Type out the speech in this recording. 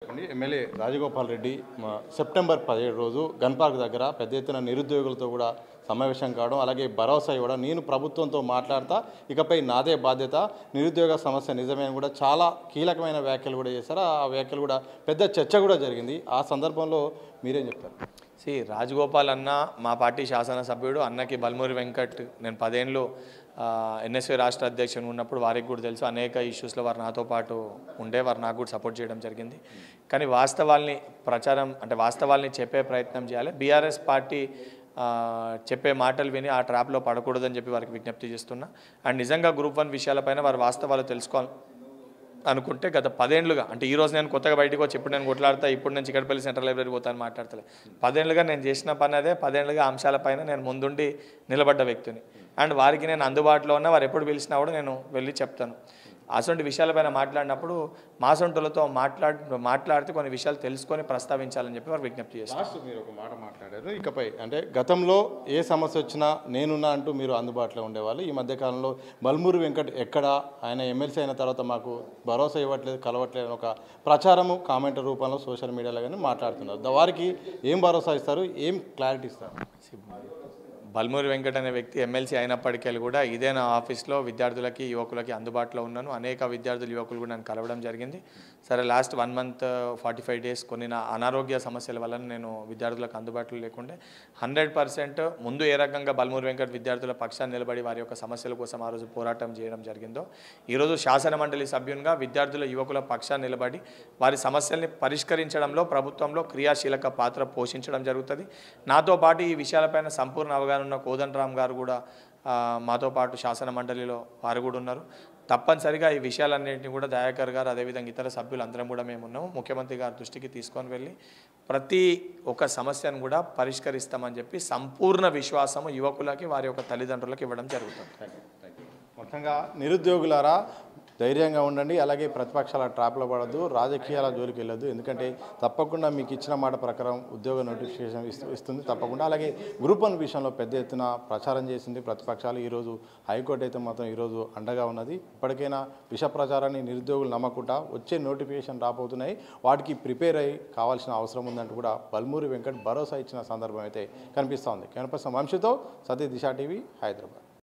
MLA Rajagopal Reddy September 17 రోజు gun park దగ్గర పెద్ద ఎత్తున నిరుద్యోగులతో కూడా సమావేశం కావడం, అలాగే భరోసా ఇవ్వడం, నేను ప్రభుత్వంతో మాట్లాడతా, ఇకపై నాదే బాధ్యత, నిరుద్యోగ సమస్య నిజమే అని కూడా చాలా కీలకమైన వ్యాఖ్యలు కూడా చేశారు. ఆ వ్యాఖ్యలు కూడా పెద్ద చర్చ కూడా జరిగింది. ఆ సందర్భంలో మీరేం చెప్తారు? రాజగోపాల్ అన్న మా పార్టీ శాసనసభ్యుడు. అన్నకి బల్మూరి వెంకట్ నేను 10 ఏళ్ళు ఎన్ఎస్వై రాష్ట్ర అధ్యక్షుడు ఉన్నప్పుడు వారికి కూడా తెలుసు. అనేక ఇష్యూస్లో వారు నాతో పాటు ఉండే, వారు నాకు కూడా సపోర్ట్ చేయడం జరిగింది. కానీ వాస్తవాల్ని వాస్తవాల్ని చెప్పే ప్రయత్నం చేయాలి. బీఆర్ఎస్ పార్టీ చెప్పే మాటలు విని ఆ ట్రాప్లో పడకూడదని చెప్పి వారికి విజ్ఞప్తి చేస్తున్నా. అండ్ నిజంగా గ్రూప్ 1 విషయాలపైన వారు వాస్తవాలు తెలుసుకోవాలి అనుకుంటే గత 10 ఏళ్ళుగా, అంటే ఈరోజు నేను కొత్తగా బయటకు వచ్చి ఇప్పుడు నేను కొట్లాడతా, ఇప్పుడు నేను చిక్కడపల్లి సెంట్రల్ లైబ్రరీ పోతాను మాట్లాడతలే. 10 ఏళ్ళుగా నేను చేసిన పని అదే. 10 ఏళ్ళుగా అంశాలపైన నేను ముందుండి నిలబడ్డ వ్యక్తిని. అండ్ వారికి నేను అందుబాటులో ఉన్న, వారు ఎప్పుడు పిలిచినా కూడా నేను వెళ్ళి చెప్తాను. అటువంటి విషయాలపైన మాట్లాడినప్పుడు మాసొంటులతో మాట్లాడితే కొన్ని విషయాలు తెలుసుకొని ప్రస్తావించాలని చెప్పి వారు విజ్ఞప్తి చేస్తారు. మీరు ఒక మాట మాట్లాడారు, ఇకపై అంటే గతంలో ఏ సమస్య వచ్చినా నేనున్నా అంటూ మీరు అందుబాటులో ఉండేవాళ్ళు. ఈ మధ్యకాలంలో బల్మూరి వెంకట్ ఎక్కడ, ఆయన ఎమ్మెల్సీ అయిన తర్వాత మాకు భరోసా ఇవ్వట్లేదు, కలవట్లేదు అని ఒక ప్రచారము కామెంట్ రూపంలో సోషల్ మీడియాలో కానీ మాట్లాడుతున్నారు. వారికి ఏం భరోసా ఇస్తారు, ఏం క్లారిటీ ఇస్తారు? బల్మూరి వెంకట్ అనే వ్యక్తి ఎమ్మెల్సీ అయినప్పటికీ కూడా ఇదే నా ఆఫీస్లో విద్యార్థులకి యువకులకి అందుబాటులో ఉన్నాను. అనేక విద్యార్థులు యువకులు కూడా నన్ను కలవడం జరిగింది. సరే, లాస్ట్ 1 month 45 days కొన్ని నా అనారోగ్య సమస్యల వల్ల నేను విద్యార్థులకు అందుబాటులో లేకుండే. 100% ముందు ఏ రకంగా బల్మూరి వెంకట్ విద్యార్థుల పక్షాన్ని నిలబడి వారి యొక్క సమస్యల కోసం ఆ రోజు పోరాటం చేయడం జరిగిందో, ఈరోజు శాసన మండలి సభ్యునిగా విద్యార్థుల యువకుల పక్షాన్ని నిలబడి వారి సమస్యల్ని పరిష్కరించడంలో ప్రభుత్వంలో క్రియాశీలక పాత్ర పోషించడం జరుగుతుంది. నాతో పాటు ఈ విషయాలపైన సంపూర్ణ అవగాహన ఉన్న కోదండరామ్ గారు కూడా మాతో పాటు శాసన మండలిలో వారు కూడా ఉన్నారు. తప్పనిసరిగా ఈ విషయాలన్నింటినీ కూడా దయాకర్ గారు, అదేవిధంగా ఇతర సభ్యులు అందరం కూడా మేము ఉన్నాము. ముఖ్యమంత్రి గారి దృష్టికి తీసుకొని వెళ్ళి ప్రతి ఒక్క సమస్యను కూడా పరిష్కరిస్తామని చెప్పి సంపూర్ణ విశ్వాసము యువకులకి, వారి యొక్క తల్లిదండ్రులకు ఇవ్వడం జరుగుతుంది. మొత్తంగా నిరుద్యోగులారా ధైర్యంగా ఉండండి, అలాగే ప్రతిపక్షాల ట్రాప్లో పడద్దు, రాజకీయాల జోలికి వెళ్ళొద్దు. ఎందుకంటే తప్పకుండా మీకు ఇచ్చిన మాట ప్రకారం ఉద్యోగ నోటిఫికేషన్ ఇస్తుంది తప్పకుండా. అలాగే గ్రూప్ 1 విషయంలో పెద్ద ఎత్తున ప్రచారం చేసింది ప్రతిపక్షాలు. ఈరోజు హైకోర్టు అయితే మాత్రం ఈరోజు అండగా ఉన్నది. ఇప్పటికైనా విష ప్రచారాన్ని నిరుద్యోగులు నమ్మకుండా వచ్చే నోటిఫికేషన్ రాబోతున్నాయి, వాటికి ప్రిపేర్ అయ్యి కావాల్సిన అవసరం ఉందంటూ కూడా బల్మూరి వెంకట్ భరోసా ఇచ్చిన సందర్భం అయితే కనిపిస్తూ ఉంది. కెమెరా పర్సన్ వంశీతో సతీష్, దిశ టీవీ, హైదరాబాద్.